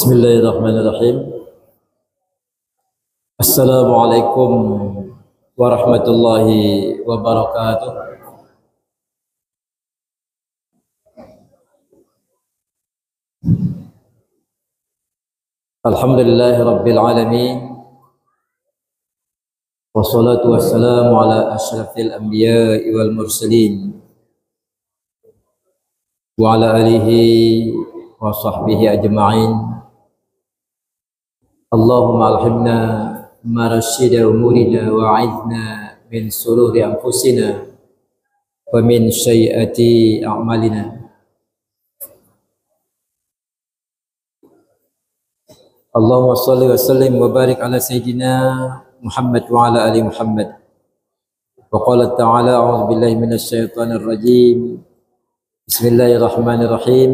Bismillahirrahmanirrahim. Assalamualaikum warahmatullahi wabarakatuh. Alhamdulillahi rabbil alamin. Wassalatu wassalamu ala asyrafil anbiya'i wal mursalin wa ala alihi wa sahbihi ajma'in. Allahumma alhimna marashida umurina wa'idna min sururi anfusina wa min syai'ati a'malina. Allahumma salli wa sallim wa barik ala sayyidina Muhammad wa ala ali Muhammad. Wa qala ta'ala a'udzu billahi minasy syaithanir rajim. Bismillahirrahmanirrahim.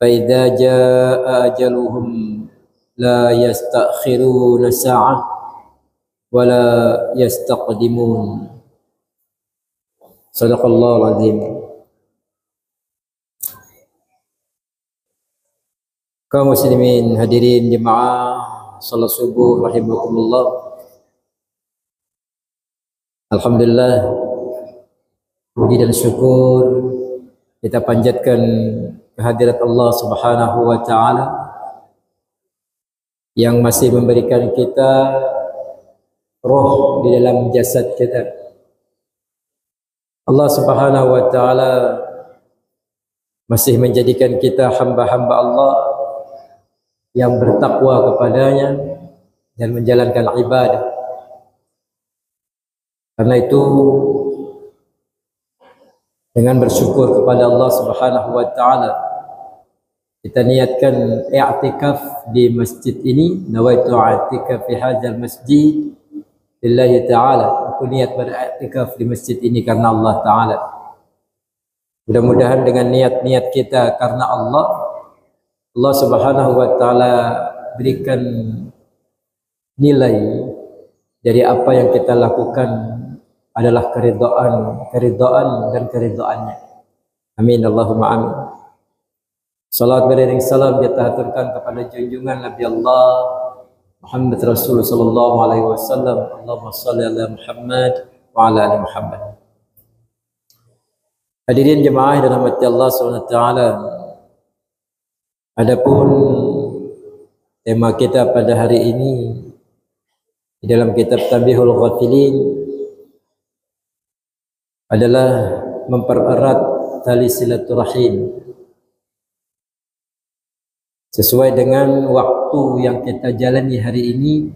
Fa idza jaa ajaluhum la yastakhiruna sa'ah wa la yastaqdimun. Sadaqallahul azim. Kaum muslimin hadirin jemaah salat subuh rahimakumullah. Alhamdulillah, puji dan syukur kita panjatkan kehadirat Allah Subhanahu wa taala yang masih memberikan kita roh di dalam jasad kita. Allah Subhanahu wa taala masih menjadikan kita hamba-hamba Allah yang bertakwa kepadanya dan menjalankan ibadah. Karena itu dengan bersyukur kepada Allah Subhanahu wa taala kita niatkan i'tikaf di masjid ini. Nawaitu i'tikaf fi hadzal masjid lillahi ta'ala. Aku niat beriktikaf di masjid ini karena Allah taala. Mudah-mudahan dengan niat-niat kita karena Allah, Allah Subhanahu wa taala berikan nilai dari apa yang kita lakukan adalah keridhaan dan keridhaannya. Amin Allahumma amin. Salat beriring salam kita haturkan kepada junjungan Nabi Allah Muhammad Rasul sallallahu alaihi wasallam. Allahumma shalli ala Muhammad wa ala ali Muhammad. Hadirin jemaah yang dirahmati Allah Subhanahu wa taala. Adapun tema kita pada hari ini di dalam kitab Tanbihul Ghafilin adalah mempererat tali silaturahim sesuai dengan waktu yang kita jalani hari ini,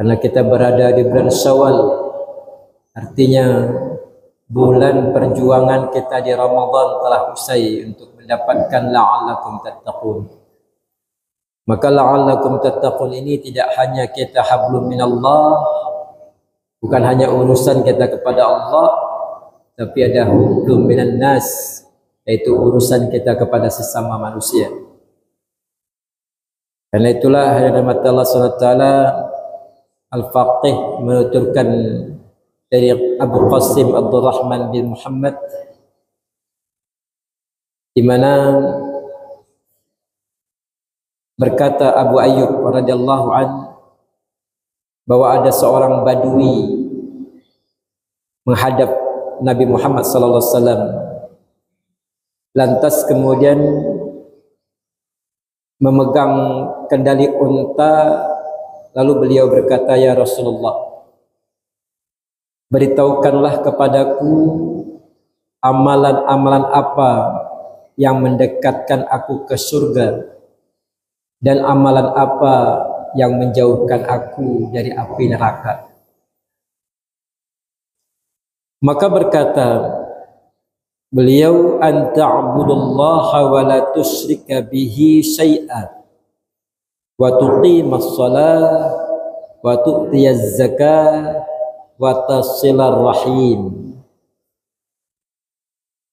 karena kita berada di bulan Syawal, artinya bulan perjuangan kita di Ramadan telah usai untuk mendapatkan la'allakum tattaqun. Maka la'allakum tattaqun ini tidak hanya kita hablum minallah, bukan hanya urusan kita kepada Allah, tapi ada hablum minan nas, yaitu urusan kita kepada sesama manusia. Karena itulah yang dirahmati Allah SWT, Al-Faqih menuturkan dari Abu Qasim Abdurrahman bin Muhammad, di mana berkata Abu Ayyub radhiyallahu an bahwa ada seorang badui menghadap Nabi Muhammad sallallahu alaihi wasallam. Lantas kemudian memegang kendali unta, lalu beliau berkata, "Ya Rasulullah, beritahukanlah kepadaku amalan-amalan apa yang mendekatkan aku ke surga dan amalan apa yang menjauhkan aku dari api neraka." Maka berkata beliau, "An ta'budullaha wa la tusyrika bihi syai'an wa tuqimas shalah wa tu'tiyaz zakah wa tasilar rahim."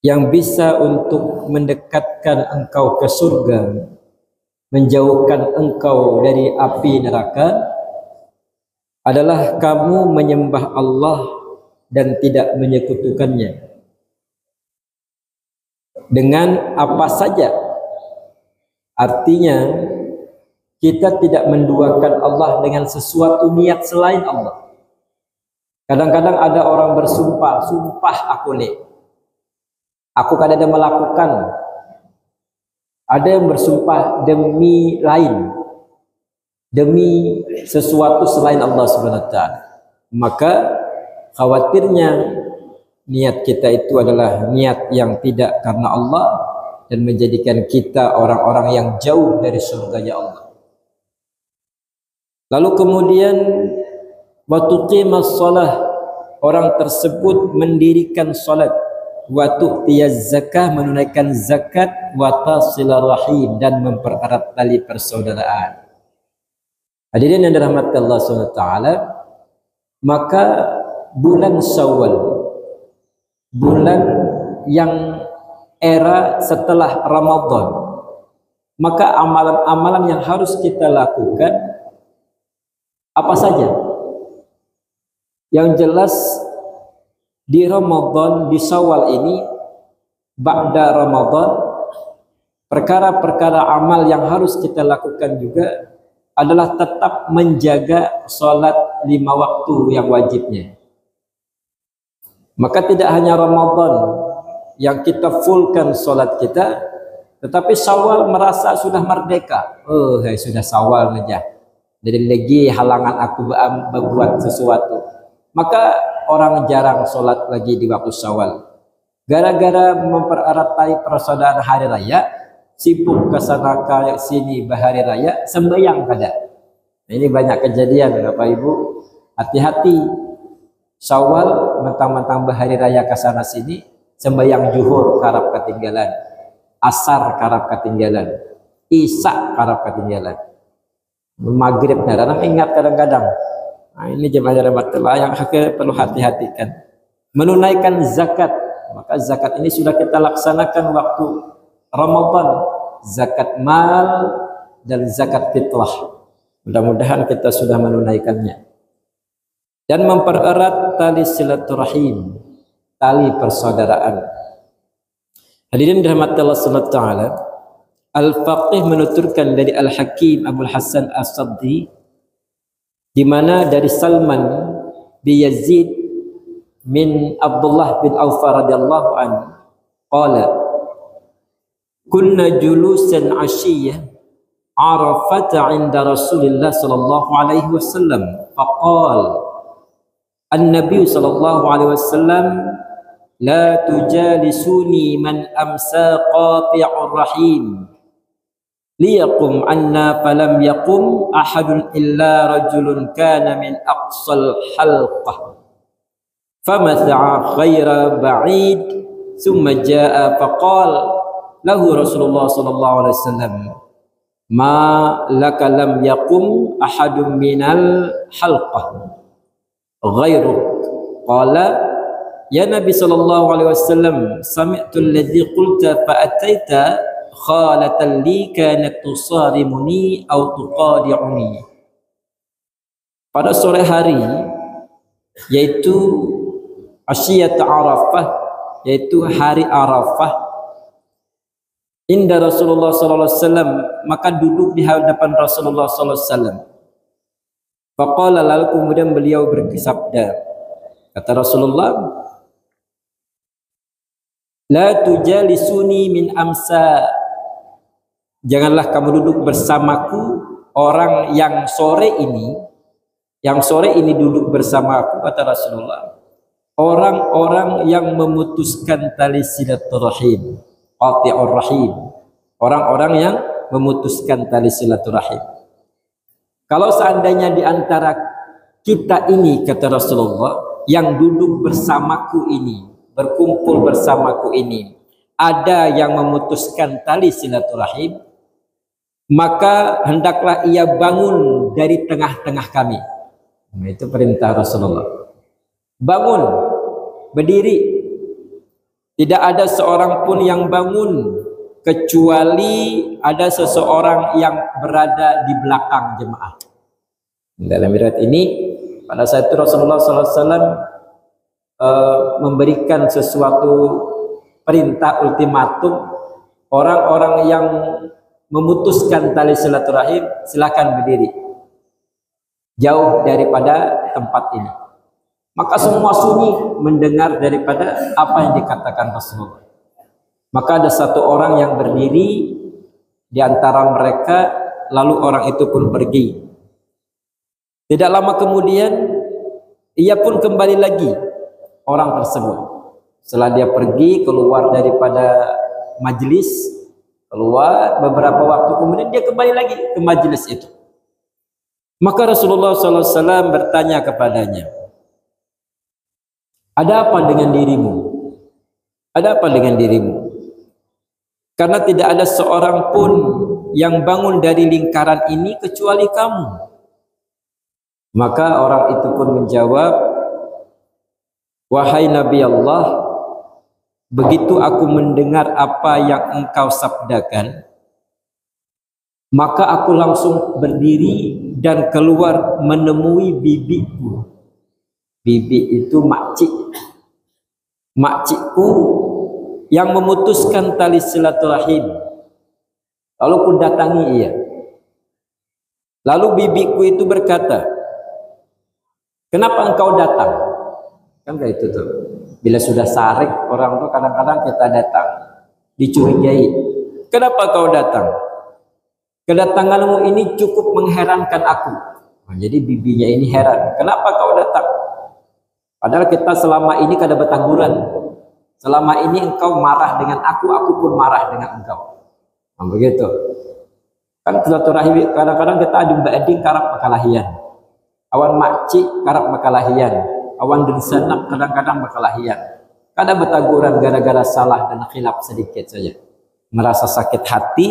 Yang bisa untuk mendekatkan engkau ke surga, menjauhkan engkau dari api neraka, adalah kamu menyembah Allah dan tidak menyekutukannya dengan apa saja Artinya kita tidak menduakan Allah dengan sesuatu niat selain Allah. Kadang-kadang ada orang bersumpah, sumpah aku kadang melakukan. Ada yang bersumpah demi lain, demi sesuatu selain Allah Subhanahu wa taala. Maka khawatirnya niat kita itu adalah niat yang tidak karena Allah dan menjadikan kita orang-orang yang jauh dari surganya Allah. Lalu kemudian wa tuqimas shalah, orang tersebut mendirikan salat, wa tu'tiyaz zakah, menunaikan zakat, wa tasilar rahim, dan mempererat tali persaudaraan. Hadirin yang dirahmati Allah SWT, maka bulan Syawal, bulan yang era setelah Ramadan, maka amalan-amalan yang harus kita lakukan apa saja? Yang jelas di Ramadan, di Syawal ini, ba'da Ramadan, perkara-perkara amal yang harus kita lakukan juga adalah tetap menjaga sholat 5 waktu yang wajibnya. Maka tidak hanya Ramadan yang kita fullkan sholat kita, tetapi Syawal merasa sudah merdeka. Sudah Syawal aja, jadi lagi halangan aku berbuat sesuatu. Maka orang jarang sholat lagi di waktu Syawal. Gara-gara mempererat tali persaudaraan hari raya, sibuk ke sana ke sini bahari raya, sembahyang kada. Nah, ini banyak kejadian Bapak Ibu. Hati-hati. Syawal mentang-mentang bahari raya ke sana sini, sembahyang zuhur karap ketinggalan, asar karap ketinggalan, isya karap ketinggalan, maghrib kadang ingat kadang-kadang. Nah, ini jemaah rahmatullah yang perlu hati-hatikan. Menunaikan zakat, maka zakat ini sudah kita laksanakan waktu Ramadan, zakat mal dan zakat fitrah. Mudah-mudahan kita sudah menunaikannya. Dan mempererat tali silaturahim, tali persaudaraan. Hadirin dirahmati Allah Subhanahu wa taala, Al-Faqih menuturkan dari Al-Hakim Abdul Hasan As-Saddi, di mana dari Salman bin Yazid min Abdullah bin Auf radhiyallahu anhu qala kunna julusan ashiyah Arafat 'inda Rasulillah sallallahu alaihi wasallam faqala an-nabiy sallallahu alaihi wasallam la tujalisuni man amsa qati'ur rahim liyaqum anna falam yaqum ahadun illa rajulun kana min aqsal halqah famatha'a khaira ba'id thumma jaa'a faqala lahu Rasulullah sallallahu alaihi wasallam ma laka lam yaqum ahadun minal halqah ghairu qala ya Nabi sallallahu alaihi wasallam sami'tu alladhi qulta fa ataita khalatan li kanat tusarimuni au tuqadi'uni. Pada sore hari, yaitu Asyiyat Arafah, yaitu hari Arafah, inda Rasulullah sallallahu alaihi wasallam, maka duduk di hadapan Rasulullah sallallahu alaihi wasallam. Faqala, lalu kemudian beliau bersabda, kata Rasulullah, la tujalisuni min amsa, janganlah kamu duduk bersamaku orang yang sore ini duduk bersamaku, kata Rasulullah, orang-orang yang memutuskan tali silaturahim, qati'ur rahim, orang-orang yang memutuskan tali silaturahim. Kalau seandainya di antara kita ini, kata Rasulullah, yang duduk bersamaku ini, berkumpul bersamaku ini, ada yang memutuskan tali silaturahim, maka hendaklah ia bangun dari tengah-tengah kami. Nah, itu perintah Rasulullah. Bangun, berdiri. Tidak ada seorang pun yang bangun kecuali ada seseorang yang berada di belakang jemaah. Dalam riwayat ini, pada saat itu Rasulullah SAW memberikan sesuatu perintah ultimatum, orang-orang yang memutuskan tali silaturahim, silakan berdiri jauh daripada tempat ini. Maka semua sunyi mendengar daripada apa yang dikatakan Rasulullah. Maka ada satu orang yang berdiri di antara mereka, lalu orang itu pun pergi. Tidak lama kemudian ia pun kembali lagi, orang tersebut. Setelah dia pergi keluar daripada majelis, keluar beberapa waktu kemudian dia kembali lagi ke majelis itu. Maka Rasulullah SAW bertanya kepadanya, ada apa dengan dirimu? Ada apa dengan dirimu? Karena tidak ada seorang pun yang bangun dari lingkaran ini kecuali kamu. Maka orang itu pun menjawab, wahai Nabi Allah, begitu aku mendengar apa yang engkau sabdakan, maka aku langsung berdiri dan keluar menemui bibiku. Bibi itu makcik. Makcikku yang memutuskan tali silaturahim. Lalu ku datangi ia. Lalu bibiku itu berkata, kenapa engkau datang? Kan kayak itu tuh. Bila sudah sarik orang tuh kadang-kadang kita datang, dicurigai. Kenapa kau datang? Kedatanganmu ini cukup mengherankan aku. Nah, jadi bibinya ini heran. Kenapa kau datang? Padahal kita selama ini kada bertaguran. Selama ini engkau marah dengan aku pun marah dengan engkau. Nah, begitu. Kan silaturahim kadang-kadang kita ading-ading karap makalahian. Awan makcik karap makalahian. Awan densanak kadang-kadang makalahian. Kada bertaguran gara-gara salah dan khilaf sedikit saja. Merasa sakit hati,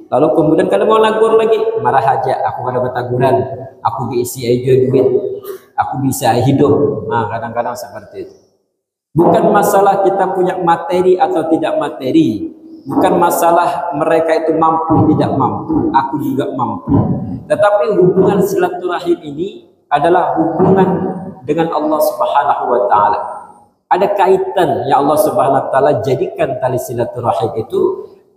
lalu kemudian kada mau nagur lagi, marah aja, aku kada bertaguran, aku diisi aja duit, aku bisa hidup. Nah, kadang-kadang seperti itu. Bukan masalah kita punya materi atau tidak materi, bukan masalah mereka itu mampu tidak mampu, aku juga mampu. Tetapi hubungan silaturahim ini adalah hubungan dengan Allah Subhanahu wa taala. Ada kaitan yang Allah Subhanahu wa taala jadikan tali silaturahim itu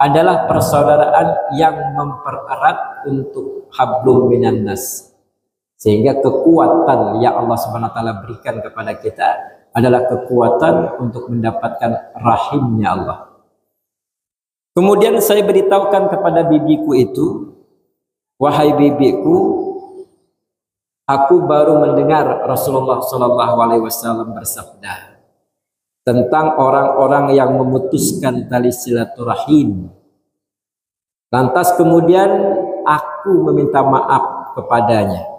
adalah persaudaraan yang mempererat untuk hablum minan nas. Sehingga kekuatan yang Allah Subhanahu wa taala berikan kepada kita adalah kekuatan untuk mendapatkan rahimnya Allah. Kemudian saya beritahukan kepada bibiku itu, wahai bibiku, aku baru mendengar Rasulullah SAW bersabda tentang orang-orang yang memutuskan tali silaturahim. Lantas kemudian aku meminta maaf kepadanya.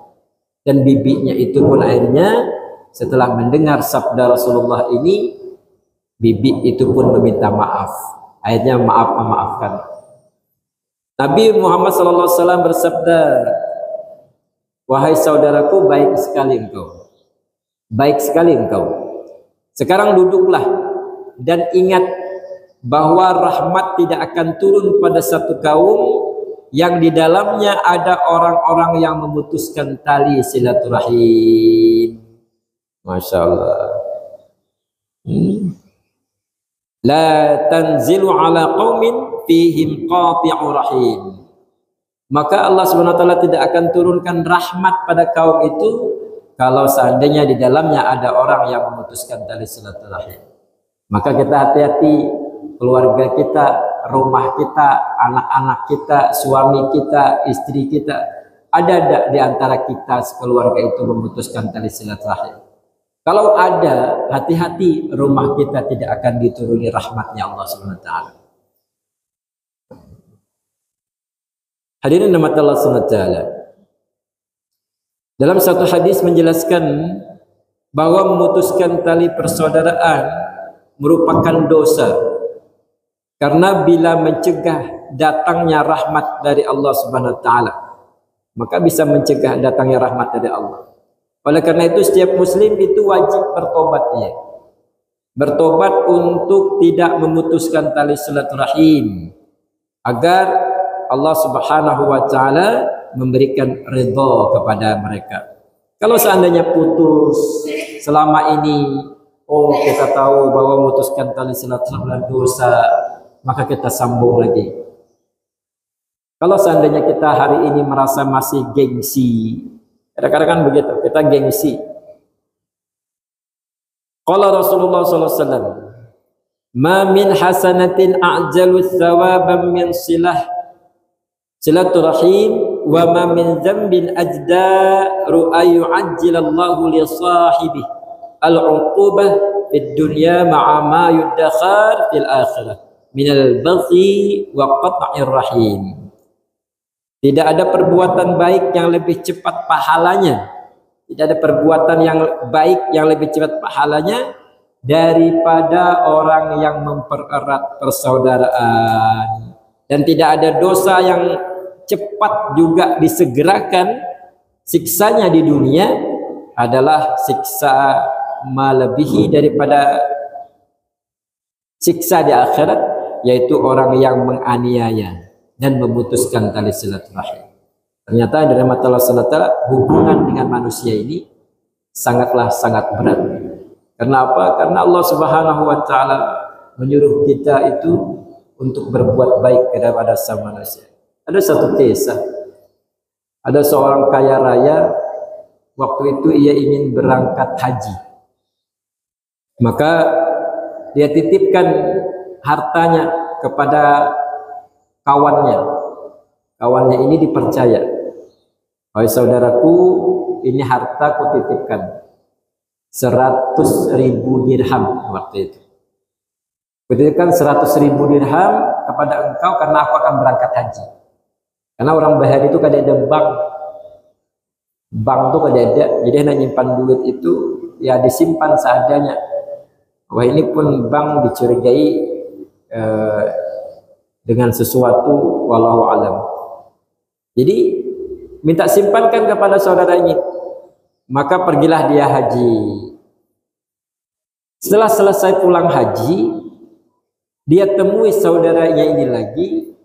Dan bibinya itu pun akhirnya setelah mendengar sabda Rasulullah ini, bibi itu pun meminta maaf. Akhirnya maafkan. Nabi Muhammad SAW bersabda, wahai saudaraku, baik sekali engkau. Baik sekali engkau. Sekarang duduklah dan ingat bahwa rahmat tidak akan turun pada satu kaum yang di dalamnya ada orang-orang yang memutuskan tali silaturahim. Masya Allah. La tanzilu ala qaumin fihim qati'u rahim. Maka Allah Subhanahu wa taala tidak akan turunkan rahmat pada kaum itu kalau seandainya di dalamnya ada orang yang memutuskan tali silaturahim. Maka kita hati-hati, keluarga kita, rumah kita, anak-anak kita, suami kita, istri kita, ada tidak di antara kita sekeluarga itu memutuskan tali silaturahim? Kalau ada, hati-hati, rumah kita tidak akan dituruni rahmatnya Allah SWT. Hadirin rahmat Allah SWT. Dalam satu hadis menjelaskan bahwa memutuskan tali persaudaraan merupakan dosa. Karena bila mencegah datangnya rahmat dari Allah SWT, maka bisa mencegah datangnya rahmat dari Allah. Oleh karena itu setiap muslim itu wajib bertobat ya. Bertobat untuk tidak memutuskan tali silaturahim agar Allah Subhanahu wa taala memberikan ridha kepada mereka. Kalau seandainya putus selama ini, oh kita tahu bahwa memutuskan tali silaturahim dosa, maka kita sambung lagi. Kalau seandainya kita hari ini merasa masih gengsi, kadang-kadang kan begitu, kita gengsi. Qala Rasulullah sallallahu alaihi wasallam, "Ma min hasanatin a'jalu thawaban min silaturahim wa ma min dzambin ajdaru ay yu'ajjilallahu li sahibihi al-'uqubah fid dunya ma'a ma yudakhar fil akhirah min al-baghi wa qat'ir rahim." Tidak ada perbuatan baik yang lebih cepat pahalanya. Tidak ada perbuatan yang baik yang lebih cepat pahalanya daripada orang yang mempererat persaudaraan. Dan tidak ada dosa yang cepat juga disegerakan siksanya di dunia adalah siksa melebihi daripada siksa di akhirat, yaitu orang yang menganiaya dan memutuskan tali silaturahim. Ternyata dari mata Allah SWT, hubungan dengan manusia ini sangat berat. Kenapa? Karena Allah Subhanahu wa taala menyuruh kita itu untuk berbuat baik kepada sama manusia. Ada satu kisah. Ada seorang kaya raya, waktu itu ia ingin berangkat haji. Maka dia titipkan hartanya kepada kawannya. Kawannya ini dipercaya. "Wahai saudaraku, ini harta ku titipkan 100.000 dirham waktu itu. Kutitipkan 100.000 dirham kepada engkau karena aku akan berangkat haji." Karena orang bahari itu kada ada bank tuh kada ada, jadi hanya nyimpan duit itu ya disimpan seadanya. Wah, ini pun bank dicurigai dengan sesuatu, wallahu alam. Jadi minta simpankan kepada saudara ini. Maka pergilah dia haji. Setelah selesai pulang haji, dia temui saudaranya ini lagi.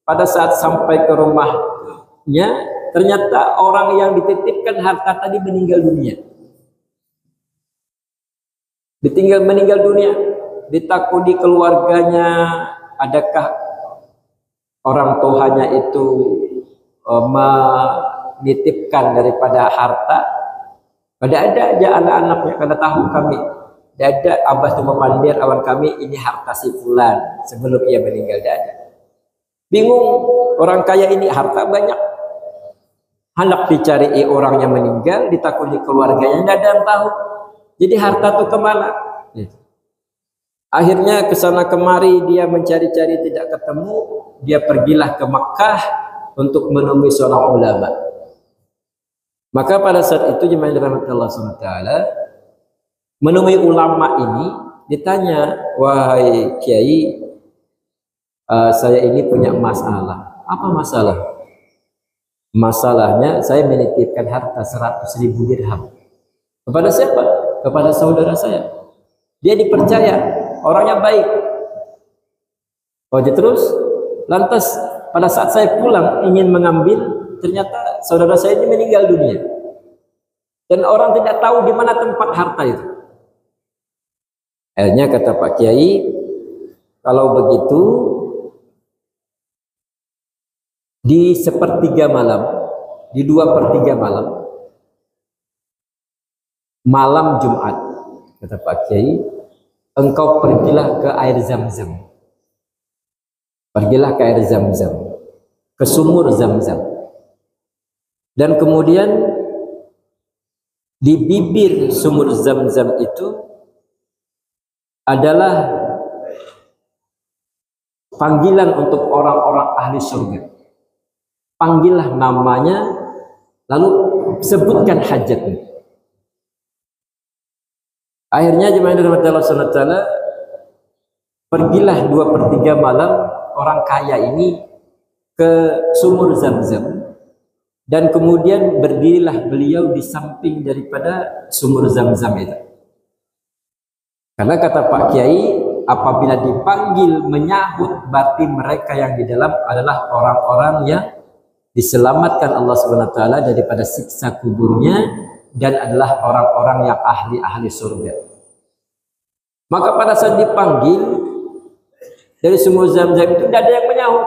Pada saat sampai ke rumahnya, ternyata orang yang dititipkan harta tadi meninggal dunia. Meninggal dunia. Ditakudi keluarganya, adakah orang tuanya itu menitipkan daripada harta? Pada ada aja anak-anaknya, kada tahu kami. Ada abah tu memandir awan kami ini harta si fulan sebelum ia meninggal, ada. Bingung orang kaya ini, harta banyak. Hendak dicari orang yang meninggal, ditakuni keluarganya, tidak ada yang tahu. Jadi harta itu kemana? Akhirnya kesana kemari dia mencari-cari tidak ketemu. Dia pergilah ke Makkah untuk menemui seorang ulama. Maka pada saat itu jemaah dirahmati Allah SWT, menemui ulama ini, ditanya, "Wahai kiai, saya ini punya masalah." "Apa masalah?" "Masalahnya saya menitipkan harta 100.000 dirham. Kepada siapa? Kepada saudara saya. Dia dipercaya, orangnya baik." Oh, terus lantas pada saat saya pulang ingin mengambil, ternyata saudara saya ini meninggal dunia. Dan orang tidak tahu di mana tempat harta itu. Akhirnya kata Pak Kiai, kalau begitu di 1/3 malam, di 2/3 malam, malam Jumat, kata Pak Kiai, engkau pergilah ke air Zam-Zam. Pergilah ke air Zam-Zam, ke sumur Zam-Zam. Dan kemudian di bibir sumur Zam-Zam itu adalah panggilan untuk orang-orang ahli surga. Panggillah namanya, lalu sebutkan hajatnya. Akhirnya jemaah dirahmati Allah SWT, pergilah 2/3 malam orang kaya ini ke sumur Zam-Zam, dan kemudian berdirilah beliau di samping daripada sumur Zam-Zam itu. Karena kata Pak Kiai, apabila dipanggil menyahut, berarti mereka yang di dalam adalah orang-orang yang diselamatkan Allah SWT daripada siksa kuburnya, dan adalah orang-orang yang ahli-ahli surga. Maka pada saat dipanggil dari sumur Zam-Zam itu tidak ada yang menyahut.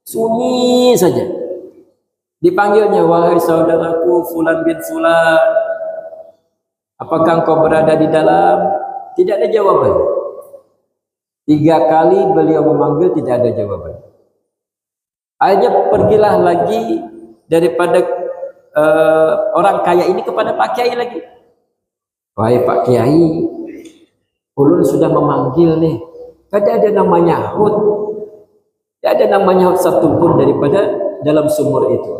Sunyi saja. Dipanggilnya, wahai saudaraku Fulan bin Fulan, apakah engkau berada di dalam? Tidak ada jawaban. 3 kali beliau memanggil, tidak ada jawaban. Akhirnya pergilah lagi daripada orang kaya ini kepada Pak Kiai lagi. Wahai Pak Kiai, ulun sudah memanggil nih. Tidak ada namanya Hud. Tidak ada namanya Hud satupun daripada dalam sumur itu.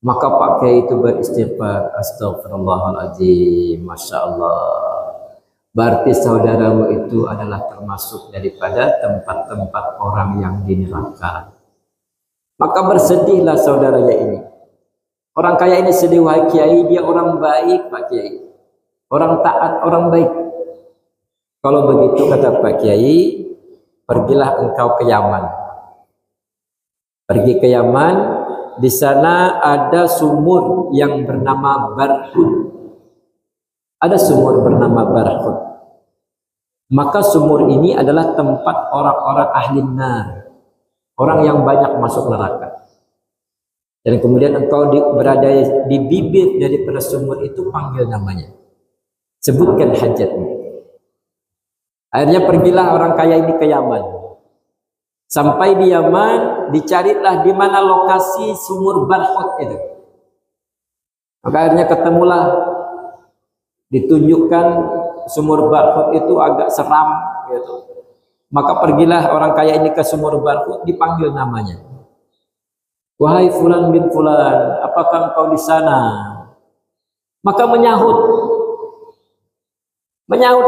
Maka Pak Kiai itu beristighfar, astagfirullahaladzim, Masya Allah. Berarti saudaramu itu adalah termasuk daripada tempat-tempat orang yang di neraka. Maka bersedihlah saudaranya ini. Orang kaya ini sedih, wahai Kiai, dia orang baik Pak Kiai. Orang taat, orang baik. Kalau begitu kata Pak Kiai, pergilah engkau ke Yaman. Pergi ke Yaman, di sana ada sumur yang bernama Barhud. Ada sumur bernama Barhud. Maka sumur ini adalah tempat orang-orang ahli nar. Orang yang banyak masuk neraka. Dan kemudian engkau berada di bibir daripada sumur itu, panggil namanya. Sebutkan hajatmu. Akhirnya pergilah orang kaya ini ke Yaman. Sampai di Yaman, dicarilah di mana lokasi sumur Barhud itu. Maka akhirnya ketemulah, ditunjukkan sumur Barhud itu agak seram gitu. Maka pergilah orang kaya ini ke sumur Barhud, dipanggil namanya. Wahai Fulan bin Fulan, apakah engkau di sana? Maka menyahut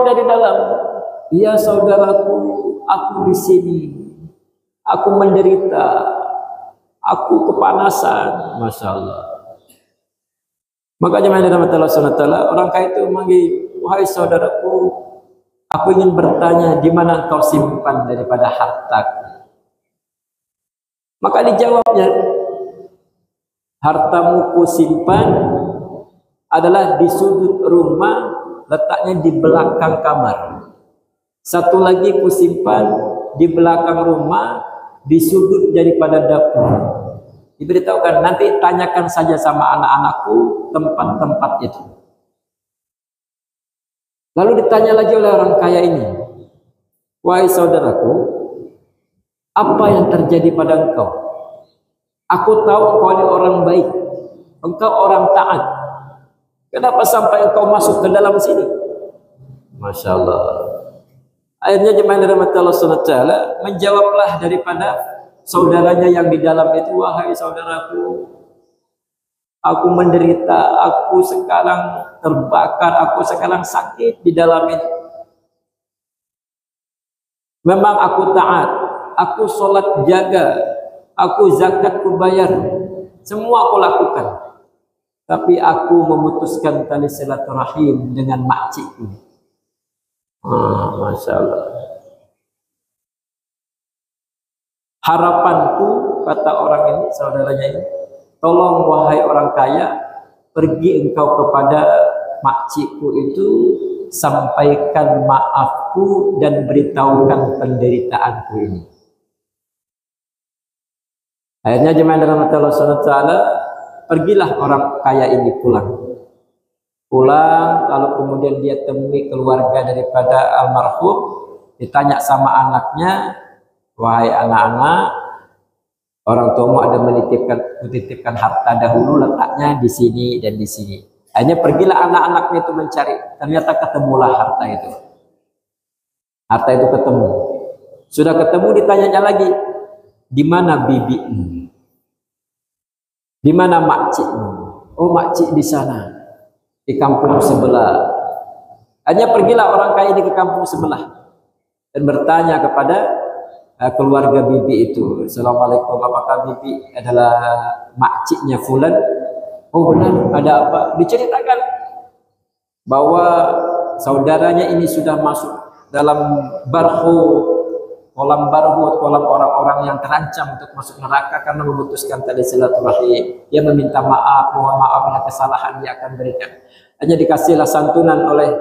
dari dalam, iya saudaraku, aku di sini, aku menderita, aku kepanasan, Masya Allah. Makanya Allah SWT, orang kaya itu memanggil, wahai saudaraku, aku ingin bertanya, di mana kau simpan daripada hartaku? Maka dijawabnya, hartamu ku simpan adalah di sudut rumah, letaknya di belakang kamar. Satu lagi ku simpan di belakang rumah, di sudut daripada dapur. Diberitahukan, nanti tanyakan saja sama anak-anakku tempat-tempat itu. Lalu ditanya lagi oleh orang kaya ini, wahai saudaraku, apa yang terjadi pada engkau? Aku tahu engkau ini orang baik, engkau orang taat. Kenapa sampai engkau masuk ke dalam sini? Masya Allah. Akhirnya jemaah dirahmati Allah SWT menjawablah daripada saudaranya yang di dalam itu, wahai saudaraku, aku menderita, aku sekarang terbakar, aku sekarang sakit di dalam ini. Memang aku taat, aku sholat jaga, aku zakat ku bayar, semua aku lakukan. Tapi aku memutuskan tali silaturahim dengan makcikku. Masya Allah. Harapanku, kata orang ini, saudaranya ini, tolong wahai orang kaya, pergi engkau kepada makcikku itu, sampaikan maafku dan beritahukan penderitaanku ini. Akhirnya jemaah dirahmati Allah SWT, pergilah orang kaya ini pulang, lalu kemudian dia temui keluarga daripada almarhum, ditanya sama anaknya, wahai anak-anak, orang tuamu ada menitipkan harta dahulu, letaknya di sini dan di sini. Akhirnya pergilah anak-anaknya itu mencari, ternyata ketemulah harta itu. Harta itu ketemu. Sudah ketemu, ditanyanya lagi, di mana bibimu? Di mana makcikmu? Oh, makcik di sana, di kampung sebelah. Hanya pergilah orang kaya ini ke kampung sebelah dan bertanya kepada keluarga bibi itu, assalamualaikum, apakah bibi adalah makciknya Fulan? Oh benar, ada apa? Diceritakan bahwa saudaranya ini sudah masuk dalam kolam barhut, kolam orang-orang yang terancam untuk masuk neraka karena memutuskan tali silaturahim. Dia meminta maaf, mohon maaf bila kesalahan dia akan berikan. Hanya dikasihlah santunan oleh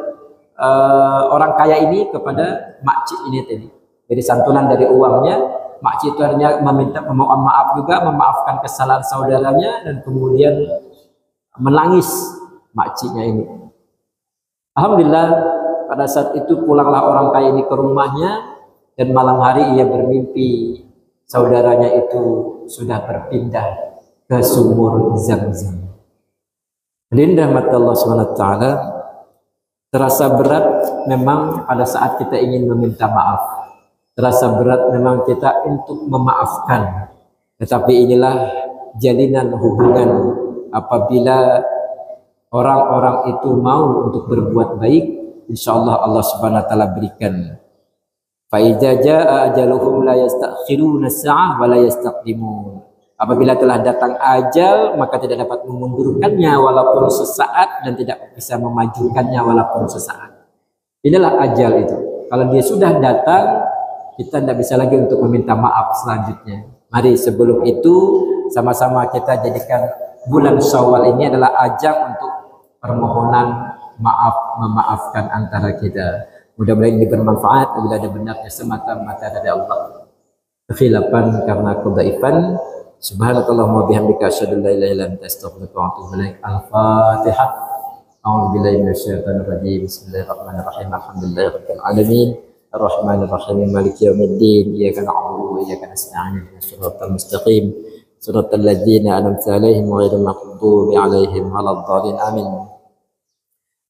orang kaya ini kepada makcik ini tadi. Jadi santunan dari uangnya, makcik itu artinya meminta permohonan maaf juga, memaafkan kesalahan saudaranya, dan kemudian menangis makciknya ini. Alhamdulillah pada saat itu pulanglah orang kaya ini ke rumahnya, dan malam hari ia bermimpi saudaranya itu sudah berpindah ke sumur Zam-Zam. Hadirin rahmat Allah SWT, terasa berat memang pada saat kita ingin meminta maaf. Terasa berat memang kita untuk memaafkan. Tetapi inilah jalinan hubungan apabila orang-orang itu mau untuk berbuat baik, insyaallah Allah Subhanahu wa taala berikan. Fa idza jaa ajaluhum la yastakhiruna as-sa'ah wa la yastaqdimun. Apabila telah datang ajal, maka tidak dapat memundurkannya walaupun sesaat, dan tidak bisa memajukannya walaupun sesaat. Inilah ajal itu. Kalau dia sudah datang, kita tidak bisa lagi untuk meminta maaf selanjutnya. Mari sebelum itu sama-sama kita jadikan bulan Syawal ini adalah ajang untuk permohonan maaf, memaafkan antara kita. Mudah-mudahan ini bermanfaat. Bila ada benarnya semata-mata dari Allah, kekhilafan karena kedaifan. Subhanakallahumma bihamdika asyhadu an la ilaha illa anta astaghfiruka wa atubu ilaik. Al-Fatihah. A'udzu billahi minasyaitonir rajim. Bismillahirrahmanirrahim. Alhamdulillahirabbil alamin. Ar-Rahmanir-Rahim. Maliki yaumiddin. Iyyaka na'budu wa iyyaka nasta'in. Ihdinas siratal mustaqim. Siratal ladzina an'amta 'alaihim ghairil maghdubi 'alaihim waladdallin. Amin.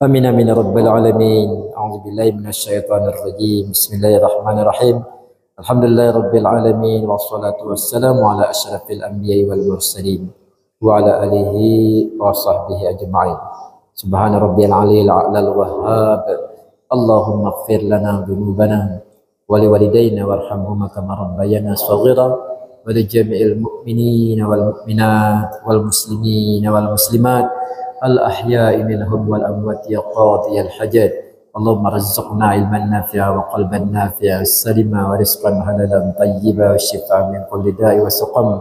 Amin amin ya rabbal alamin. A'udzu billahi minasyaitonir rajim. Bismillahirrahmanirrahim. Alhamdulillahirabbil alamin wassalatu wassalamu ala asyrafil anbiya'i wal mursalin wa ala alihi wa sahbihi ajma'in. Subhana rabbiyal 'aliyyil a'lal wahhab. Allahumma ighfir lana dhunubana wa liwalidayna warhamhuma kama rabbayana shaghira wa li jami'il mu'minina wal mu'minat wal muslimina wal muslimat al ahya'i minhum wal amwat ya qadiyal hajat. Allahumma rizqna ilman nafi'a wa qalban nafi'a salima wa rizqan halalan tayyiba wa shifaa'an min kulli da'i wa suqam.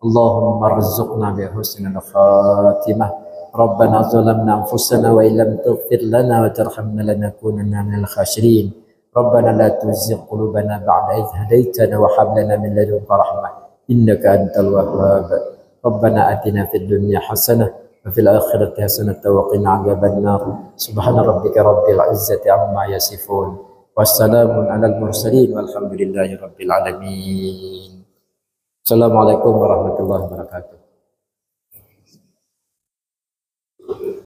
Allahumma rizqna bi husnil khatimah. Rabbana zalamna anfusana wa illam taghfir lana wa tarhamna lanakunanna minal khasirin. Rabbana la tuzigh qulubana ba'da idh hadaitana wa hab lana min ladunka rahmah innaka antal wahhab. Rabbana atina fid dunya hasanah wa fil akhirati hasanah wa qina adzabannar. Subhana rabbika rabbil izzati amma yasifun. Wassalamun alal mursalin walhamdulillahi rabbil alamin. Assalamualaikum warahmatullahi wabarakatuh.